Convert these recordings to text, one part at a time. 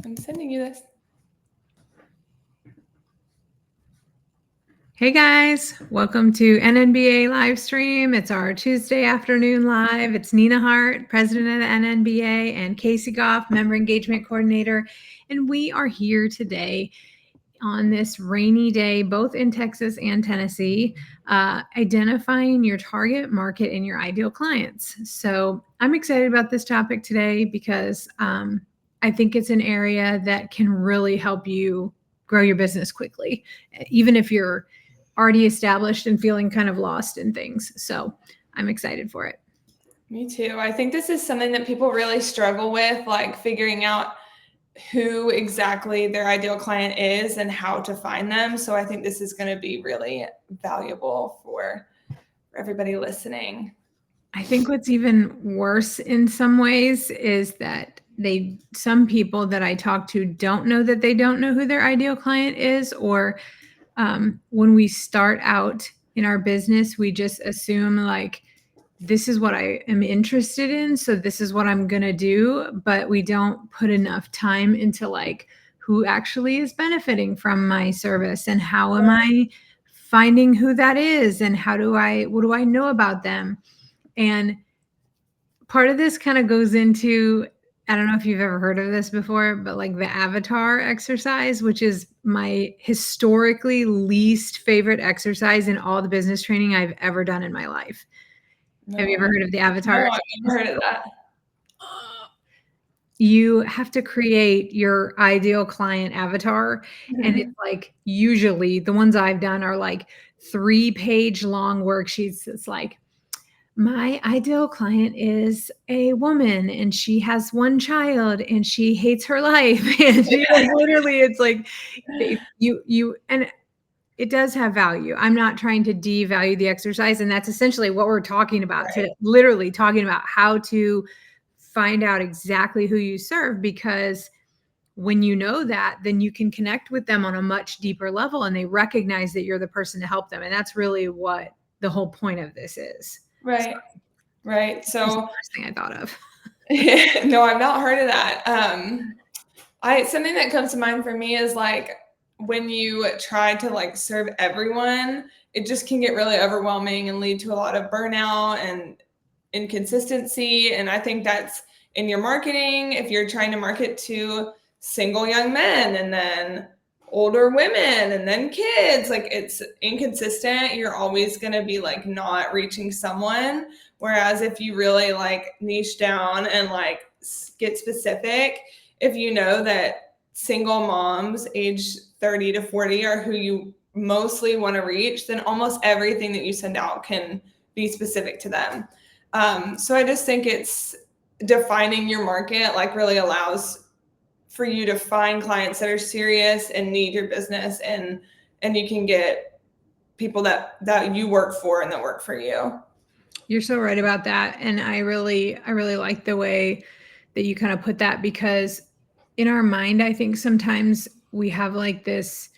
I'm sending you this. Hey guys, welcome to NNBA live stream. It's our Tuesday afternoon live. It's Nina Hart, president of the NNBA, and Casey Goff, member engagement coordinator. And we are here today on this rainy day, both in Texas and Tennessee, identifying your target market and your ideal clients. So I'm excited about this topic today because I think it's an area that can really help you grow your business quickly, even if you're already established and feeling kind of lost in things. So I'm excited for it. Me too. I think this is something that people really struggle with, like figuring out who exactly their ideal client is and how to find them. So I think this is going to be really valuable for everybody listening. I think what's even worse in some ways is that some people that I talk to don't know that they don't know who their ideal client is, or when we start out in our business, we just assume like, this is what I am interested in, so this is what I'm gonna do, but we don't put enough time into like who actually is benefiting from my service and how am I finding who that is and what do I know about them. And part of this kind of goes into, I don't know if you've ever heard of this before, but like the avatar exercise, which is my historically least favorite exercise in all the business training I've ever done in my life. Have you ever heard of the avatar? No, I've never heard of that. You have to create your ideal client avatar. And it's like, usually the ones I've done are like 3-page long worksheets. It's like, my ideal client is a woman and she has one child and she hates her life. And she, like, literally, it's like you and it does have value. I'm not trying to devalue the exercise. And that's essentially what we're talking about today, literally talking about how to find out exactly who you serve, because when you know that, then you can connect with them on a much deeper level and they recognize that you're the person to help them. And that's really what the whole point of this is. Right. Right. That was the So first thing I thought of. no, I've not heard of that. Something that comes to mind for me is like when you try to like serve everyone, it just can get really overwhelming and lead to a lot of burnout and inconsistency. And I think that's in your marketing. If you're trying to market to single young men and then older women and then kids, like it's inconsistent. You're always going to be like not reaching someone. Whereas if you really like niche down and like get specific, if you know that single moms age 30 to 40 are who you mostly want to reach, then almost everything that you send out can be specific to them. So I just think it's defining your market like really allows for you to find clients that are serious and need your business, and you can get people that you work for and that work for you. You're so right about that. And I really like the way that you kind of put that, because in our mind, I think sometimes we have like this,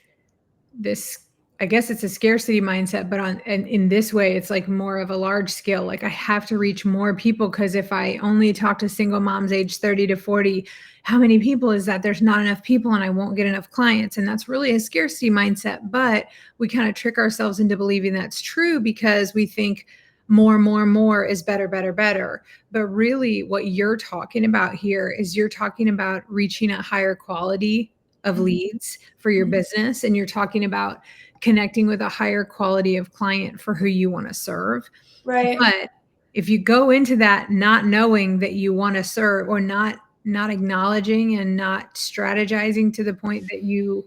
I guess it's a scarcity mindset, but in this way, it's like more of a large scale. Like I have to reach more people, because if I only talk to single moms age 30 to 40, how many people is that? There's not enough people and I won't get enough clients. And that's really a scarcity mindset. But we kind of trick ourselves into believing that's true because we think more is better, better, better. But really, what you're talking about here is you're talking about reaching a higher quality of leads for your business. And you're talking about connecting with a higher quality of client for who you want to serve. Right. But if you go into that not knowing that you want to serve, or not acknowledging and not strategizing to the point that you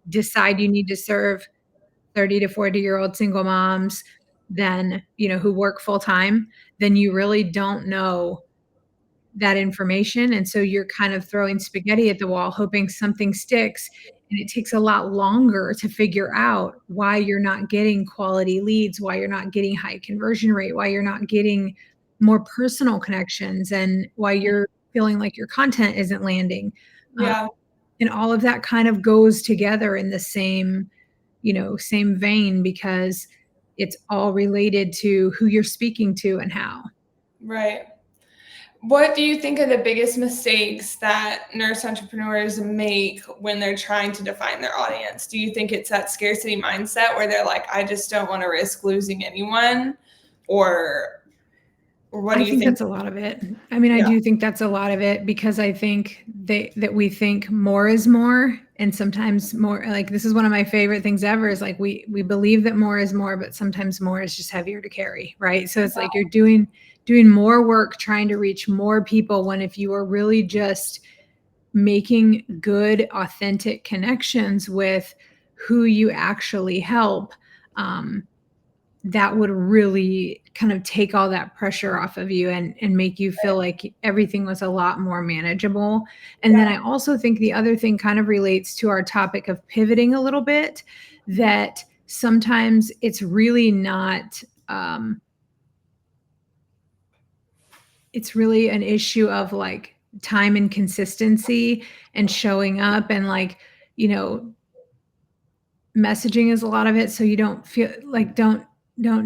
decide you need to serve 30 to 40-year-old single moms, then, who work full time, then you really don't know that information. And so you're kind of throwing spaghetti at the wall, hoping something sticks. And it takes a lot longer to figure out why you're not getting quality leads, why you're not getting high conversion rate, why you're not getting more personal connections, and why you're feeling like your content isn't landing. Yeah. And all of that kind of goes together in the same vein, because it's all related to who you're speaking to and how. Right. What do you think are the biggest mistakes that nurse entrepreneurs make when they're trying to define their audience? Do you think it's that scarcity mindset where they're like, I just don't want to risk losing anyone? Or what do I you think think? that's a lot of it. I mean, I Yeah. do think that's a lot of it because I think that we think more is more, and sometimes more, like, this is one of my favorite things ever, is like we believe that more is more, but sometimes more is just heavier to carry, right? So it's like you're doing more work trying to reach more people, when if you are really just making good, authentic connections with who you actually help, that would really kind of take all that pressure off of you and make you feel like everything was a lot more manageable. And then I also think the other thing kind of relates to our topic of pivoting a little bit, that sometimes it's really not, it's really an issue of like time and consistency and showing up, and like, you know, messaging is a lot of it. So you don't feel like, don't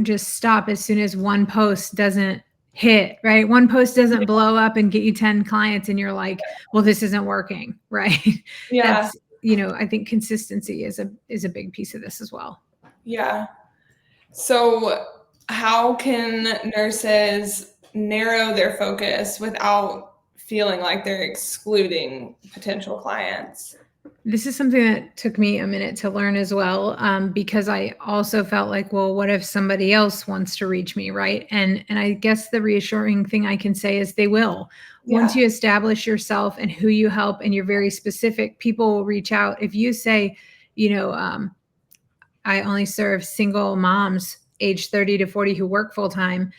just stop as soon as one post doesn't hit, right? One post doesn't blow up and get you 10 clients and you're like, well, this isn't working, right? Yeah. That's, you know, I think consistency is a big piece of this as well. Yeah. So how can nurses narrow their focus without feeling like they're excluding potential clients? This is something that took me a minute to learn as well, because I also felt like, well, what if somebody else wants to reach me, right? And I guess the reassuring thing I can say is they will. Once you establish yourself and who you help, and you're very specific, people will reach out. If you say, you know, I only serve single moms age 30 to 40 who work full time,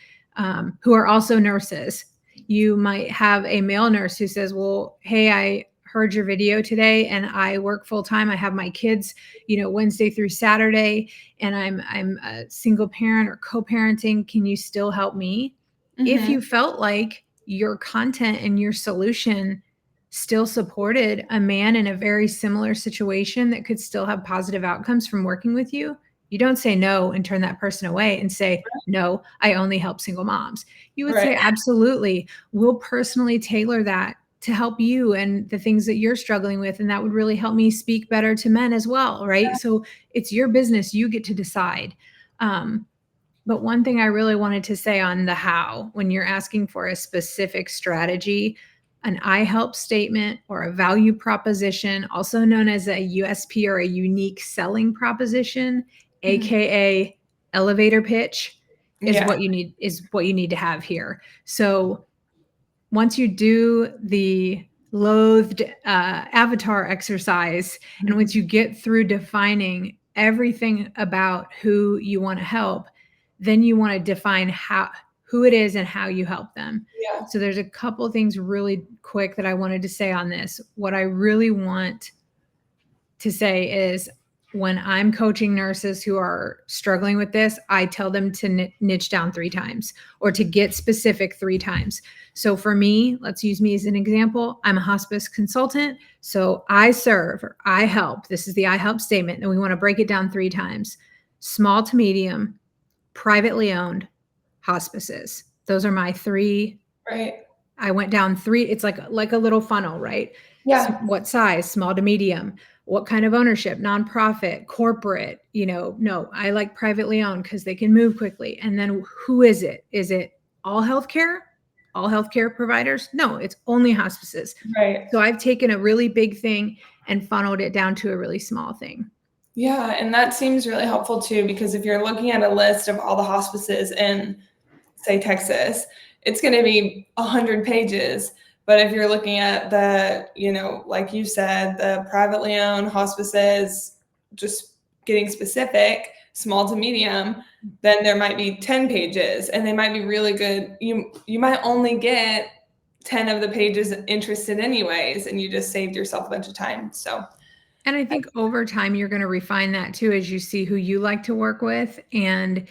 who are also nurses. You might have a male nurse who says, well, hey, I heard your video today and I work full time. I have my kids, you know, Wednesday through Saturday, and I'm a single parent or co-parenting. Can you still help me? If you felt like your content and your solution still supported a man in a very similar situation that could still have positive outcomes from working with you, you don't say no and turn that person away and say, no, I only help single moms. You would say, absolutely, we'll personally tailor that to help you and the things that you're struggling with. And that would really help me speak better to men as well, right? So it's your business. You get to decide. But one thing I really wanted to say on the how, when you're asking for a specific strategy, an I help statement or a value proposition, also known as a USP or a unique selling proposition, AKA elevator pitch, is what you need to have here. So once you do the loathed avatar exercise, and once you get through defining everything about who you want to help, then you want to define who it is and how you help them. Yeah. So there's a couple things really quick that I wanted to say on this. What I really want to say is, when I'm coaching nurses who are struggling with this, I tell them to niche down 3 times, or to get specific 3 times. So for me, let's use me as an example. I'm a hospice consultant. So I serve, or I help. This is the I help statement. And we want to break it down 3 times. Small to medium, privately owned hospices. Those are my 3. Right. I went down 3. It's like a little funnel, right? Yeah. So what size? Small to medium. What kind of ownership? Nonprofit, corporate, no, I like privately owned because they can move quickly. And then who is it? Is it all healthcare providers? No, it's only hospices. Right. So I've taken a really big thing and funneled it down to a really small thing. Yeah. And that seems really helpful too, because if you're looking at a list of all the hospices in, say, Texas, it's going to be 100 pages. But if you're looking at the, like you said, the privately owned hospices, just getting specific, small to medium, then there might be 10 pages, and they might be really good. You might only get 10 of the pages interested anyways, and you just saved yourself a bunch of time. So, and I think over time, you're going to refine that too, as you see who you like to work with and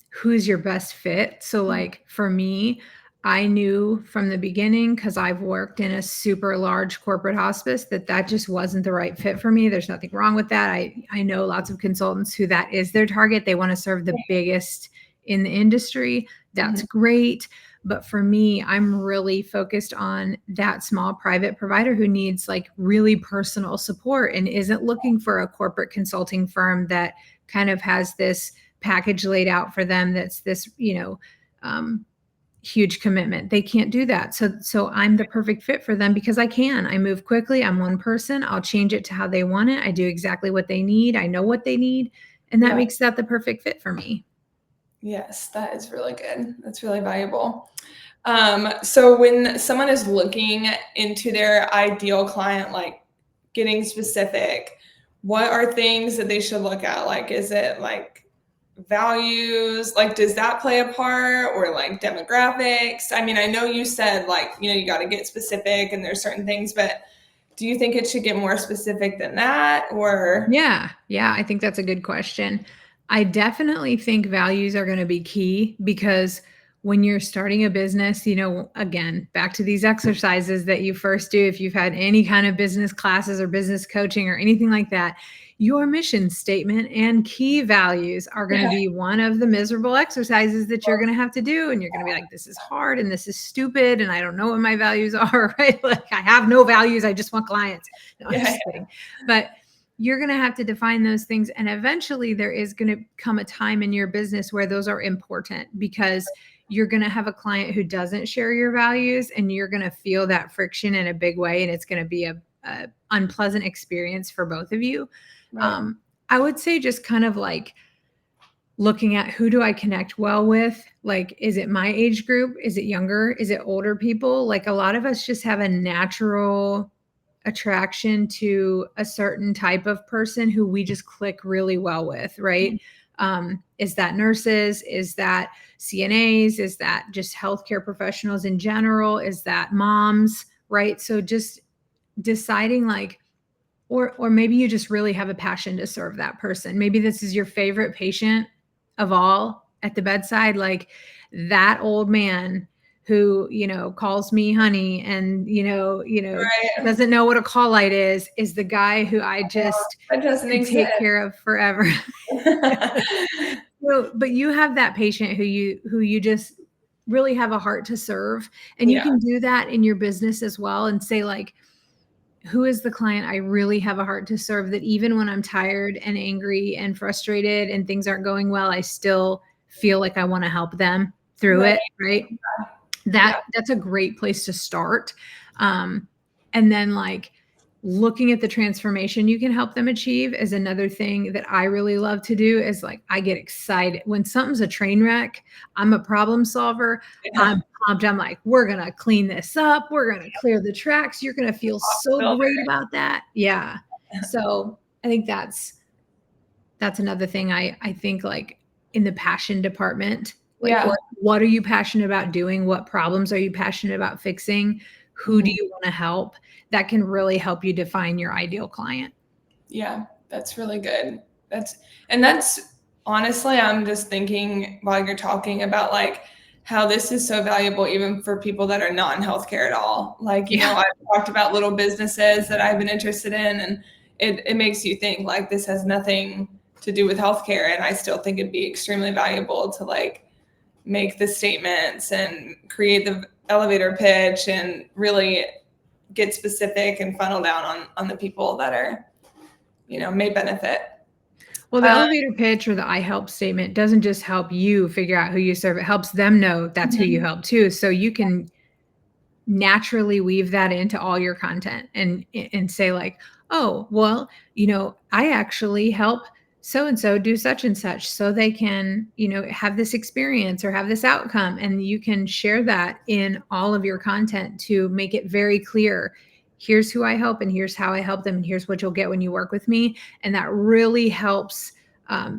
who's your best fit. So like for me, I knew from the beginning, because I've worked in a super large corporate hospice, that just wasn't the right fit for me. There's nothing wrong with that. I know lots of consultants who that is their target. They want to serve the biggest in the industry. That's great. But for me, I'm really focused on that small private provider who needs like really personal support and isn't looking for a corporate consulting firm that kind of has this package laid out for them that's this, huge commitment. They can't do that. So I'm the perfect fit for them because I can. I move quickly. I'm one person. I'll change it to how they want it. I do exactly what they need. I know what they need, and that makes that the perfect fit for me. Yes, that is really good. That's really valuable. So when someone is looking into their ideal client, like getting specific, what are things that they should look at? Like, is it like values? Like, does that play a part, or like demographics? I mean, I know you said like, you got to get specific and there's certain things, but do you think it should get more specific than that, or? Yeah, I think that's a good question. I definitely think values are going to be key because when you're starting a business, again, back to these exercises that you first do, if you've had any kind of business classes or business coaching or anything like that, your mission statement and key values are going to be one of the miserable exercises that you're going to have to do. And you're going to be like, this is hard and this is stupid. And I don't know what my values are, right? Like I have no values. I just want clients. No, I'm just kidding. But you're going to have to define those things. And eventually there is going to come a time in your business where those are important because you're going to have a client who doesn't share your values and you're going to feel that friction in a big way. And it's going to be a unpleasant experience for both of you. Right. I would say just kind of like looking at who do I connect well with? Like, is it my age group? Is it younger? Is it older people? Like a lot of us just have a natural attraction to a certain type of person who we just click really well with, right? Is that nurses? Is that CNAs? Is that just healthcare professionals in general? Is that moms, right? So just deciding like, or maybe you just really have a passion to serve that person. Maybe this is your favorite patient of all at the bedside, like that old man who, calls me honey and, right. doesn't know what a call light is the guy who I just take care of forever. But you have that patient who you just really have a heart to serve. And you can do that in your business as well and say like, who is the client I really have a heart to serve that even when I'm tired and angry and frustrated and things aren't going well, I still feel like I want to help them through it. Right. That's a great place to start. And then like looking at the transformation you can help them achieve is another thing that I really love to do is like, I get excited when something's a train wreck. I'm a problem solver. I'm pumped. I'm like, we're going to clean this up. We're going to clear the tracks. You're going to feel so great about that. Yeah. So I think that's another thing I think like in the passion department, like what are you passionate about doing? What problems are you passionate about fixing? Who do you want to help? That can really help you define your ideal client. Yeah, that's really good. That's honestly, I'm just thinking while you're talking about like how this is so valuable even for people that are not in healthcare at all. Like, I've talked about little businesses that I've been interested in, and it makes you think like this has nothing to do with healthcare. And I still think it'd be extremely valuable to like make the statements and create the elevator pitch and really get specific and funnel down on the people that are, may benefit. Well, the elevator pitch or the I help statement doesn't just help you figure out who you serve. It helps them know that's who you help too. So you can naturally weave that into all your content and say like, oh, well, I actually help so-and-so do such and such so they can, have this experience or have this outcome. And you can share that in all of your content to make it very clear. Here's who I help and here's how I help them. And here's what you'll get when you work with me. And that really helps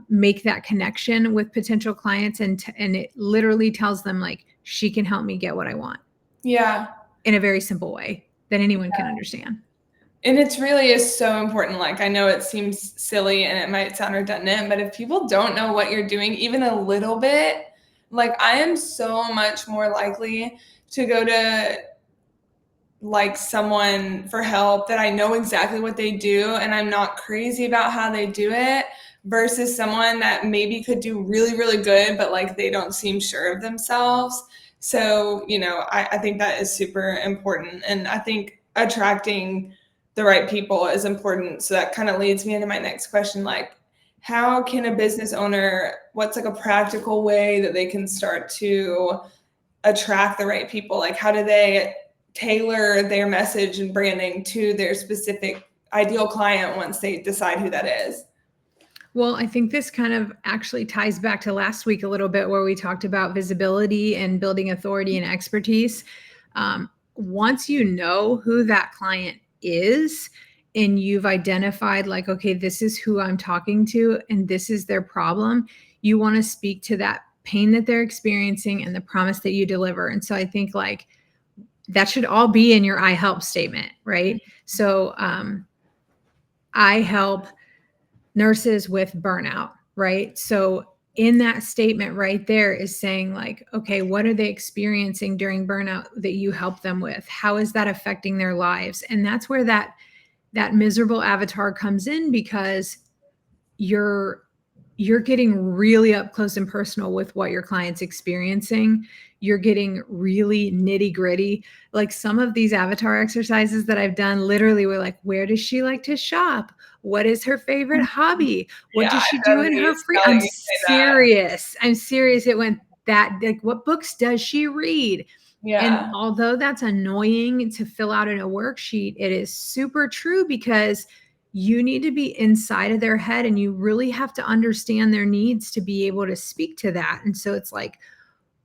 make that connection with potential clients. And it literally tells them like, she can help me get what I want. Yeah. In a very simple way that anyone can understand. And it really is so important. Like, I know it seems silly and it might sound redundant, but if people don't know what you're doing, even a little bit, like I am so much more likely to go to like someone for help that I know exactly what they do and I'm not crazy about how they do it versus someone that maybe could do really, really good, but like they don't seem sure of themselves. So, I think that is super important. And I think attracting the right people is important. So that kind of leads me into my next question. Like, how can a business owner, what's like a practical way that they can start to attract the right people? Like, how do they tailor their message and branding to their specific ideal client once they decide who that is? Well, I think this kind of actually ties back to last week a little bit, where we talked about visibility and building authority and expertise. Once you know who that client is and you've identified, like, okay, this is who I'm talking to and this is their problem, you want to speak to that pain that they're experiencing and the promise that you deliver. And so I think like that should all be in your I help statement, right? So I help nurses with burnout, right? So in that statement right there is saying like, okay, what are they experiencing during burnout that you help them with? How is that affecting their lives? And that's where that miserable avatar comes in, because you're getting really up close and personal with what your client's experiencing. You're getting really nitty gritty. Like some of these avatar exercises that I've done literally were like, where does she like to shop? What is her favorite hobby? What Yeah, does she I do in remember her you free? telling I'm me to say that. serious. I'm serious. It went that, like, what books does she read? And Yeah. although that's annoying to fill out in a worksheet, it is super true, because you need to be inside of their head and you really have to understand their needs to be able to speak to that. And so it's like,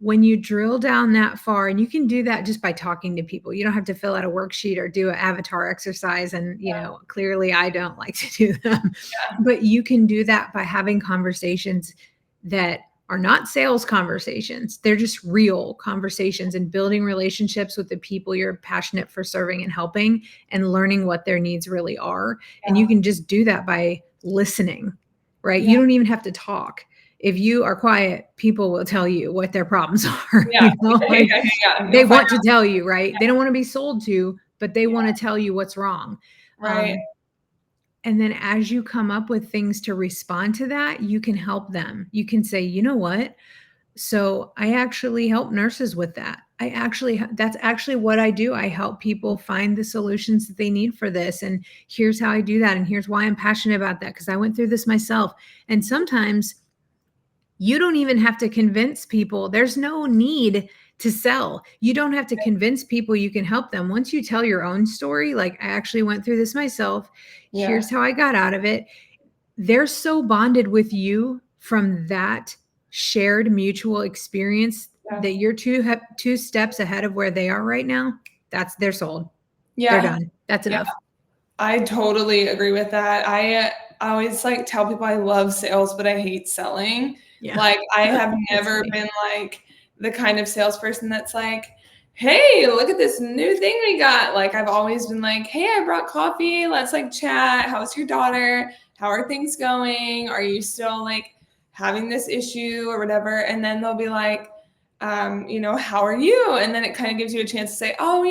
when you drill down that far, and you can do that just by talking to people, you don't have to fill out a worksheet or do an avatar exercise. And, clearly I don't like to do them, but you can do that by having conversations that are not sales conversations. They're just real conversations and building relationships with the people you're passionate for serving and helping, and learning what their needs really are. And you can just do that by listening, right? Yeah. You don't even have to talk. If you are quiet, people will tell you what their problems are. Yeah. Like, Yeah. they want to tell you, right? They don't want to be sold to, but they want to tell you what's wrong. Right. And then as you come up with things to respond to that, you can help them. You can say, you know what? So I actually help nurses with that. That's actually what I do. I help people find the solutions that they need for this. And here's how I do that. And here's why I'm passionate about that, because I went through this myself. And sometimes you don't even have to convince people. There's no need to sell. You don't have to convince people you can help them. Once you tell your own story, like, I actually went through this myself. Yeah. Here's how I got out of it. They're so bonded with you from that shared mutual experience that you're two steps ahead of where they are right now. They're sold. Yeah. They're done. That's enough. I totally agree with that. I always like tell people I love sales, but I hate selling. Yeah. Like, I have never been like the kind of salesperson that's like, hey, look at this new thing we got. Like, I've always been like, hey, I brought coffee. Let's like chat. How's your daughter? How are things going? Are you still like having this issue or whatever? And then they'll be like, how are you? And then it kind of gives you a chance to say, oh,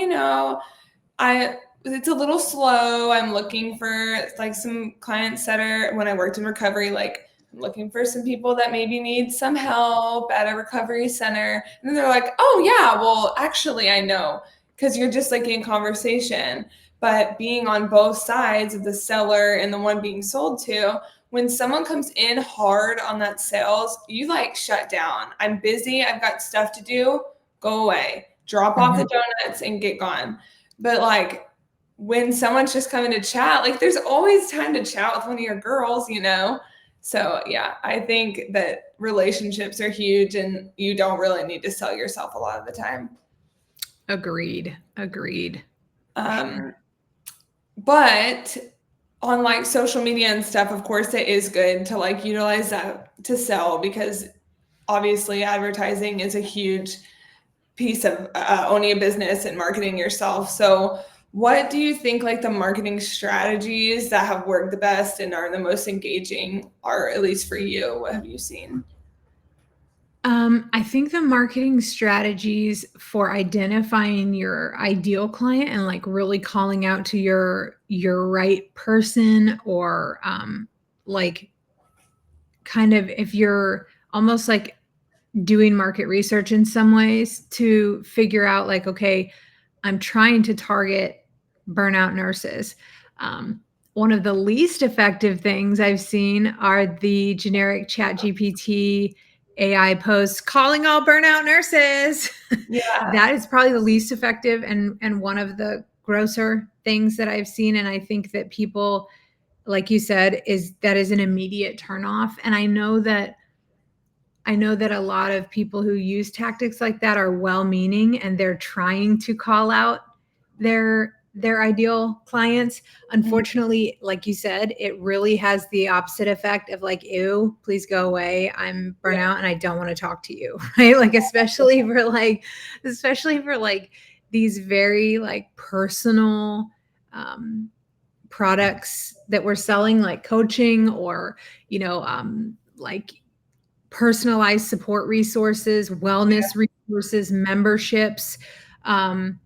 it's a little slow. I'm looking for like some clients that are, when I worked in recovery, like I'm looking for some people that maybe need some help at a recovery center. And then they're like, oh yeah, well, actually I know, because you're just like in conversation. But being on both sides of the seller and the one being sold to, when someone comes in hard on that sales, you like shut down. I'm busy. I've got stuff to do. Go away. Drop off the donuts and get gone. But like, when someone's just coming to chat, like there's always time to chat with one of your girls, So yeah, I think that relationships are huge and you don't really need to sell yourself a lot of the time. Agreed. But on like social media and stuff, of course, it is good to like utilize that to sell, because obviously advertising is a huge piece of owning a business and marketing yourself. So what do you think like the marketing strategies that have worked the best and are the most engaging are, at least for you? What have you seen? I think the marketing strategies for identifying your ideal client and like really calling out to your right person, or like kind of, if you're almost like doing market research in some ways to figure out like, okay, I'm trying to target burnout nurses. One of the least effective things I've seen are the generic ChatGPT AI posts calling all burnout nurses. Yeah. That is probably the least effective and one of the grosser things that I've seen. And I think that people, like you said, is an immediate turnoff. And I know that a lot of people who use tactics like that are well-meaning and they're trying to call out their ideal clients. Unfortunately, like you said, it really has the opposite effect of like, ew, please go away. I'm burnout and I don't want to talk to you. Right? Like, especially for these very like personal products that we're selling, like coaching or, like personalized support resources, wellness resources, memberships. Um,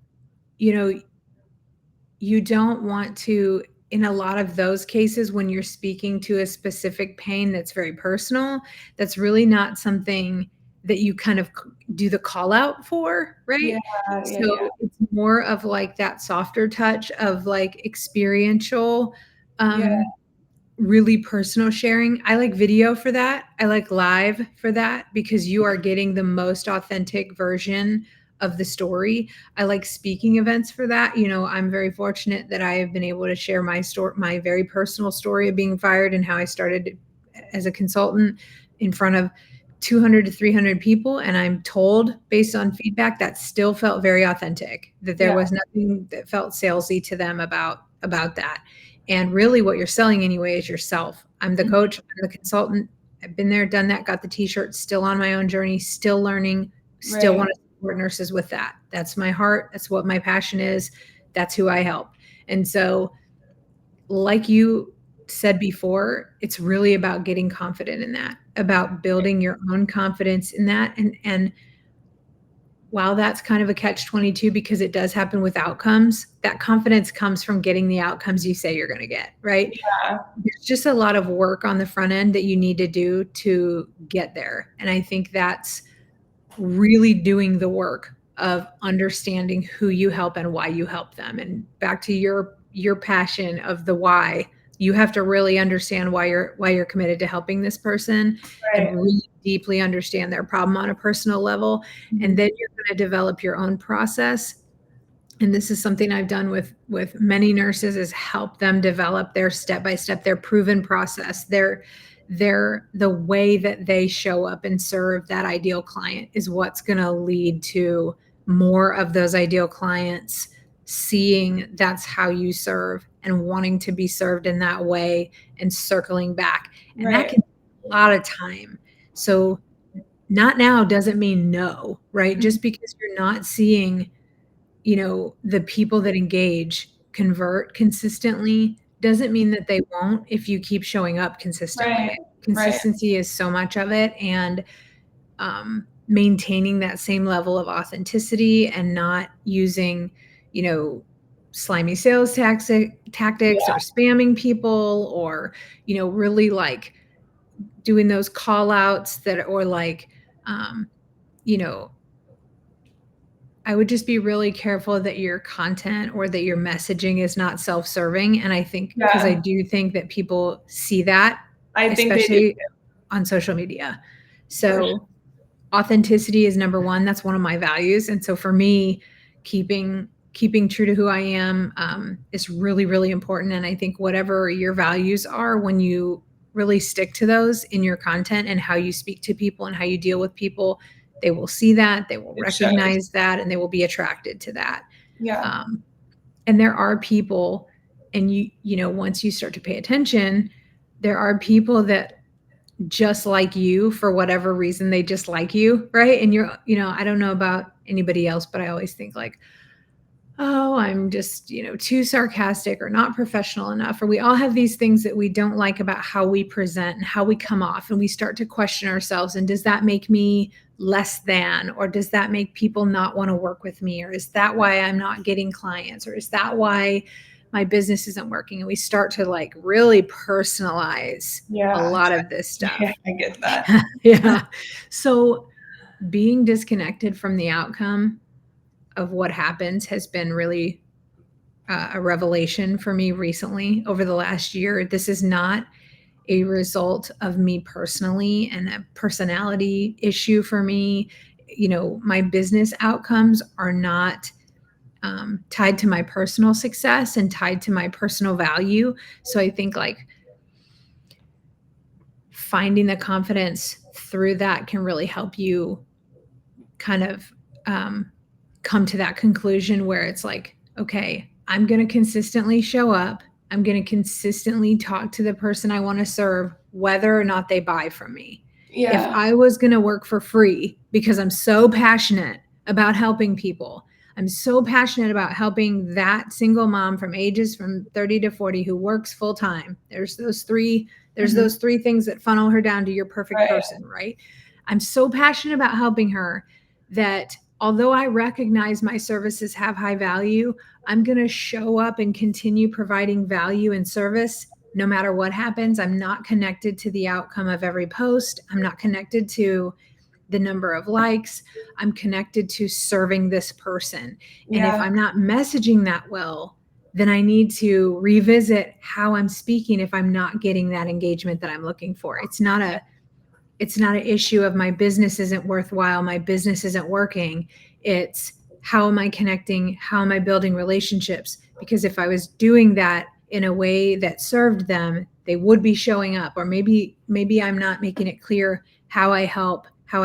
you don't want to, in a lot of those cases, when you're speaking to a specific pain that's very personal, that's really not something that you kind of do the call out for, right? So it's more of like that softer touch of like experiential, really personal sharing. I like video for that. I like live for that because you are getting the most authentic version of the story. I like speaking events for that. I'm very fortunate that I have been able to share my very personal story of being fired and how I started as a consultant in front of 200 to 300 people. And I'm told, based on feedback, that still felt very authentic, that there was nothing that felt salesy to them about that. And really what you're selling anyway is yourself. I'm the coach, I'm the consultant. I've been there, done that, got the t-shirt, still on my own journey, still learning, still want to support nurses with that. That's my heart. That's what my passion is. That's who I help. And so, like you said before, it's really about getting confident in that, about building your own confidence in that. And while that's kind of a catch-22 because it does happen with outcomes, that confidence comes from getting the outcomes you say you're going to get, right? Yeah. There's just a lot of work on the front end that you need to do to get there. And I think that's really doing the work of understanding who you help and why you help them. And back to your passion of the why, you have to really understand why you're committed to helping this person and really deeply understand their problem on a personal level. And then you're going to develop your own process. And this is something I've done with many nurses, is help them develop their step-by-step, their proven process, their the way that they show up and serve that ideal client is what's going to lead to more of those ideal clients seeing that's how you serve and wanting to be served in that way and circling back. And that can take a lot of time. So not now doesn't mean no, right? Just because you're not seeing, the people that engage convert consistently doesn't mean that they won't if you keep showing up consistently. Consistency is so much of it. And maintaining that same level of authenticity and not using, slimy sales tactics or spamming people or, really like doing those call outs that, or like, I would just be really careful that your content or that your messaging is not self-serving. And I think, because I do think that people see that, especially on social media. So authenticity is number one. That's one of my values. And so for me, keeping true to who I am is really, really important. And I think whatever your values are, when you really stick to those in your content and how you speak to people and how you deal with people, they will see that, they will recognize that, and they will be attracted to that. Yeah. And there are people, and once you start to pay attention, there are people that just like you for whatever reason, they just like you, right? And I don't know about anybody else, but I always think like, oh, I'm just, too sarcastic or not professional enough. Or we all have these things that we don't like about how we present and how we come off. And we start to question ourselves. And does that make me less than? Or does that make people not want to work with me? Or is that why I'm not getting clients? Or is that why my business isn't working? And we start to like really personalize a lot of this stuff. Yeah, I get that. Yeah. So being disconnected from the outcome of what happens has been really a revelation for me recently over the last year. This is not a result of me personally and a personality issue for me. You know, my business outcomes are not tied to my personal success and tied to my personal value. So I think like finding the confidence through that can really help you kind of come to that conclusion where it's like, okay, I'm going to consistently show up. I'm going to consistently talk to the person I want to serve, whether or not they buy from me. Yeah. If I was going to work for free because I'm so passionate about helping people, I'm so passionate about helping that single mom from ages from 30 to 40 who works full time. There's those three things that funnel her down to your perfect person, right? I'm so passionate about helping her that although I recognize my services have high value, I'm going to show up and continue providing value and service no matter what happens. I'm not connected to the outcome of every post. I'm not connected to the number of likes. I'm connected to serving this person. And if I'm not messaging that well, then I need to revisit how I'm speaking if I'm not getting that engagement that I'm looking for. It's not an issue of my business isn't worthwhile, my business isn't working. It's how am I connecting? How am I building relationships? Because if I was doing that in a way that served them, they would be showing up. Or maybe I'm not making it clear how I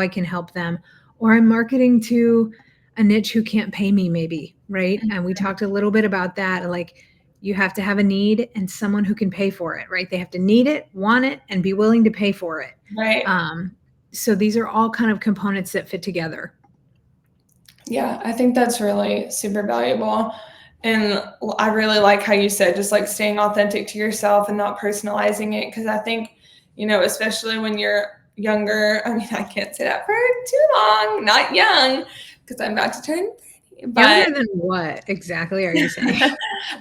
can help them. Or I'm marketing to a niche who can't pay me, maybe, right? And we talked a little bit about that. Like, you have to have a need and someone who can pay for it, right? They have to need it, want it, and be willing to pay for it. Right. So these are all kind of components that fit together. Yeah, I think that's really super valuable. And I really like how you said just like staying authentic to yourself and not personalizing it. Because I think, you know, especially when you're younger, I mean, I can't say that for too long, not young, because I'm about to turn 30. But younger than what exactly are you saying?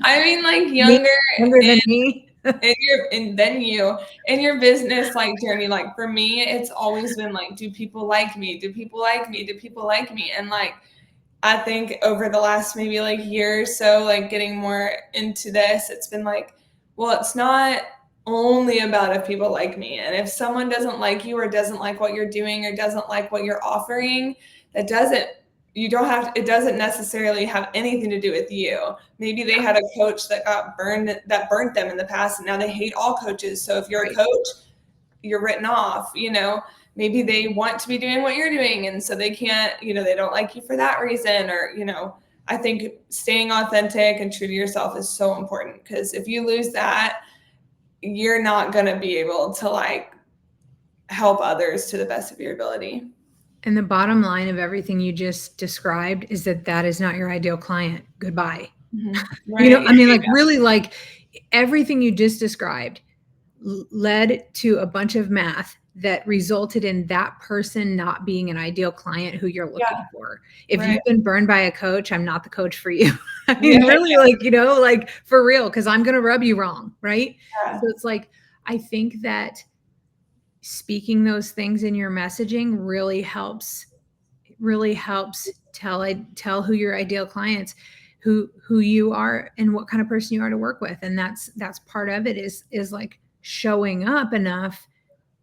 I mean, like younger than me. And then you in your business like journey, like for me, it's always been like, do people like me? Do people like me? Do people like me? And like, I think over the last maybe like year or so, like getting more into this, it's been like, well, it's not only about if people like me. And if someone doesn't like you or doesn't like what you're doing or doesn't like what you're offering, it doesn't necessarily have anything to do with you. Maybe they had a coach that burnt them in the past, and now they hate all coaches. So if you're a coach, you're written off, you know. Maybe they want to be doing what you're doing, and so they can't, you know, they don't like you for that reason, or, you know. I think staying authentic and true to yourself is so important, because if you lose that, you're not going to be able to like help others to the best of your ability. And the bottom line of everything you just described is that is not your ideal client. Goodbye. Mm-hmm. Right. You know, I mean, like really, like everything you just described led to a bunch of math that resulted in that person not being an ideal client who you're looking for. If you've been burned by a coach, I'm not the coach for you. I mean, really, like, you know, like for real, because I'm going to rub you wrong. Right. So it's like, I think that speaking those things in your messaging really helps tell who your ideal clients, who you are and what kind of person you are to work with. And that's part of it is like showing up enough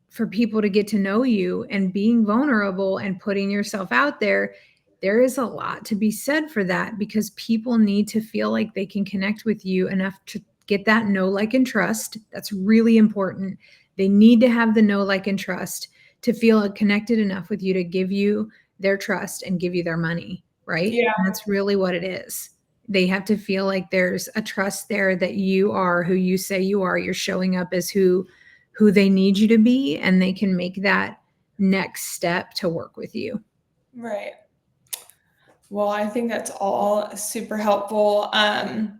for people to get to know you and being vulnerable and putting yourself out there. There is a lot to be said for that, because people need to feel like they can connect with you enough to get that know, like, and trust. That's really important. They need to have the know, like, and trust to feel connected enough with you to give you their trust and give you their money, right? Yeah. And that's really what it is. They have to feel like there's a trust there that you are who you say you are. You're showing up as who they need you to be, and they can make that next step to work with you. Right. Well, I think that's all super helpful. I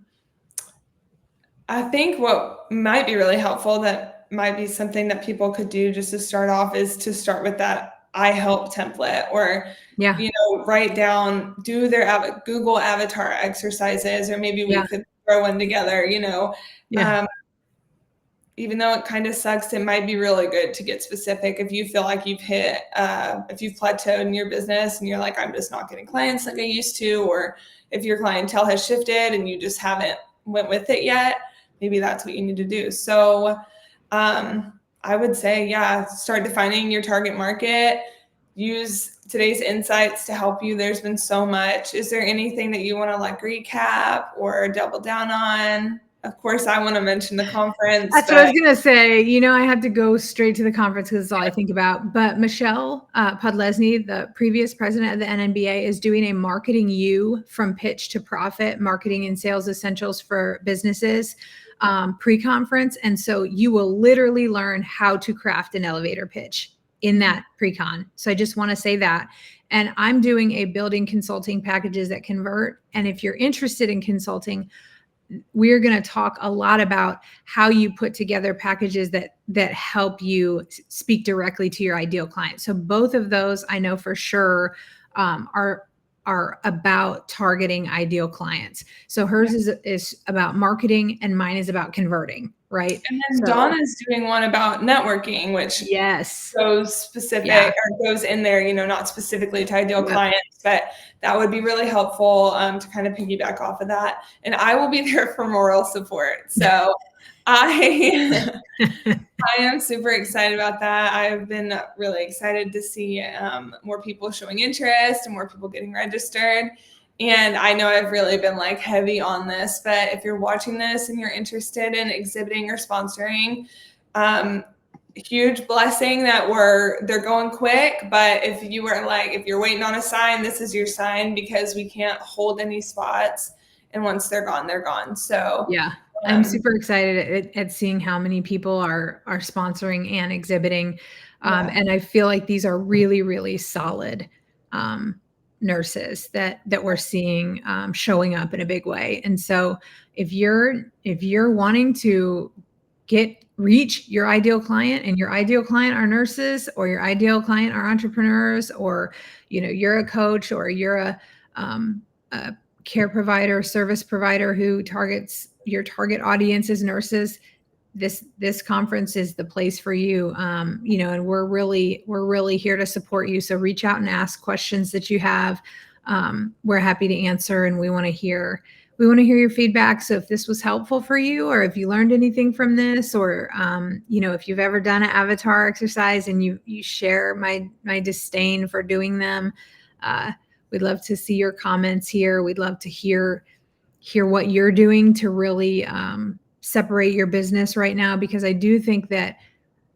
think what might be really helpful, that might be something that people could do just to start off, is to start with that I help template, or, you know, write down, do their Google avatar exercises, or maybe we could throw one together, you know. even though it kind of sucks, it might be really good to get specific if you feel like you've hit, if you've plateaued in your business and you're like, I'm just not getting clients like I used to, or if your clientele has shifted and you just haven't went with it yet, maybe that's what you need to do. So I would say, yeah, start defining your target market. Use today's insights to help you. There's been so much. Is there anything that you want to like recap or double down on? Of course, I want to mention the conference. That's what I was going to say. You know, I had to go straight to the conference because it's all I think about. But Michelle Podlesny, the previous president of the NNBA, is doing a Marketing You from Pitch to Profit, Marketing and Sales Essentials for Businesses pre-conference. And so you will literally learn how to craft an elevator pitch in that pre-con. So I just want to say that. And I'm doing a building consulting packages that convert. And if you're interested in consulting, we're going to talk a lot about how you put together packages that help you speak directly to your ideal client. So both of those I know for sure are about targeting ideal clients. So hers is about marketing and mine is about converting, right? And then Donna's doing one about networking, which goes specific or goes in there, you know, not specifically to ideal clients, but that would be really helpful to kind of piggyback off of that. And I will be there for moral support. So I am super excited about that. I've been really excited to see more people showing interest and more people getting registered. And I know I've really been like heavy on this, but if you're watching this and you're interested in exhibiting or sponsoring, huge blessing that they're going quick. But if you're waiting on a sign, this is your sign, because we can't hold any spots. And once they're gone, they're gone. So yeah, I'm super excited at seeing how many people are sponsoring and exhibiting. And I feel like these are really, really solid nurses that we're seeing showing up in a big way. And so if you're wanting to reach your ideal client, and your ideal client are nurses, or your ideal client are entrepreneurs, or you're a coach, or you're a care provider, service provider who targets your target audience as nurses, this conference is the place for you. And we're really here to support you. So reach out and ask questions that you have. We're happy to answer, and we want to hear your feedback. So if this was helpful for you, or if you learned anything from this, or if you've ever done an avatar exercise and you share my disdain for doing them, we'd love to see your comments here. We'd love to hear what you're doing to really separate your business right now, because I do think that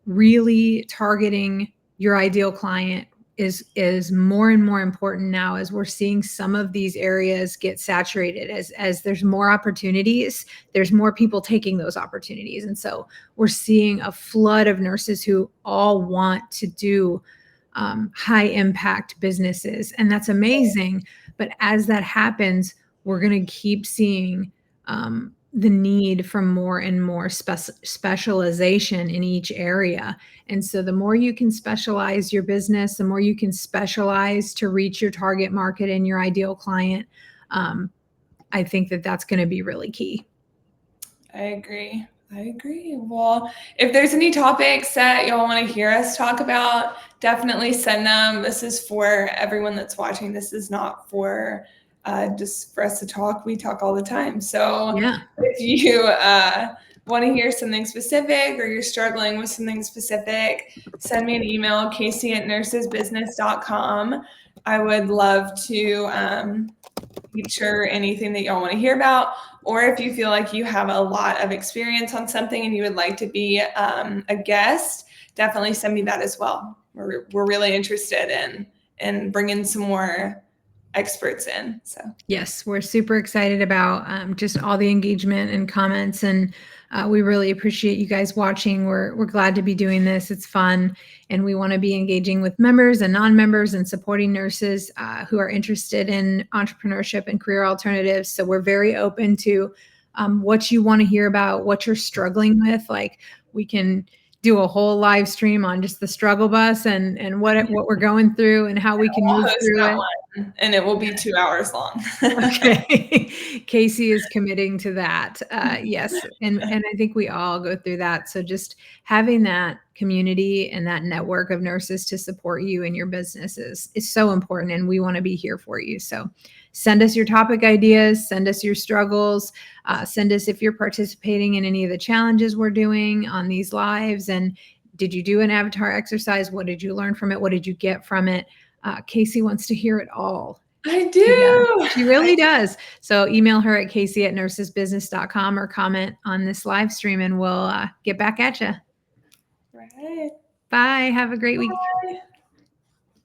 really targeting your ideal client is more and more important now, as we're seeing some of these areas get saturated. As there's more opportunities, there's more people taking those opportunities. And so we're seeing a flood of nurses who all want to do high impact businesses. And that's amazing. But as that happens, we're going to keep seeing the need for more and more specialization in each area. And so the more you can specialize your business, the more you can specialize to reach your target market and your ideal client, I think that's going to be really key. I agree. Well, if there's any topics that y'all want to hear us talk about, definitely send them. This is for everyone that's watching. This is not for just for us to talk. We talk all the time. So if you want to hear something specific, or you're struggling with something specific, send me an email, casey@nursesbusiness.com. I would love to feature anything that y'all want to hear about. Or if you feel like you have a lot of experience on something and you would like to be a guest, definitely send me that as well. We're really interested in bringing some more experts in. So yes, we're super excited about just all the engagement and comments, and we really appreciate you guys watching. We're glad to be doing this. It's fun, and we want to be engaging with members and non-members and supporting nurses who are interested in entrepreneurship and career alternatives. So we're very open to what you want to hear about, what you're struggling with. Like, we can do a whole live stream on just the struggle bus and what we're going through and how we can I'll move host through that it. one, and it will be 2 hours long. Okay. Casey is committing to that. Yes. And I think we all go through that. So just having that community and that network of nurses to support you in your business is so important. And we want to be here for you. So send us your topic ideas, send us your struggles, send us if you're participating in any of the challenges we're doing on these lives. And did you do an avatar exercise? What did you learn from it? What did you get from it? Casey wants to hear it all. I do. She really does. So email her at casey@nursesbusiness.com or comment on this live stream and we'll get back at you. Right. Bye. Have a great week. Bye.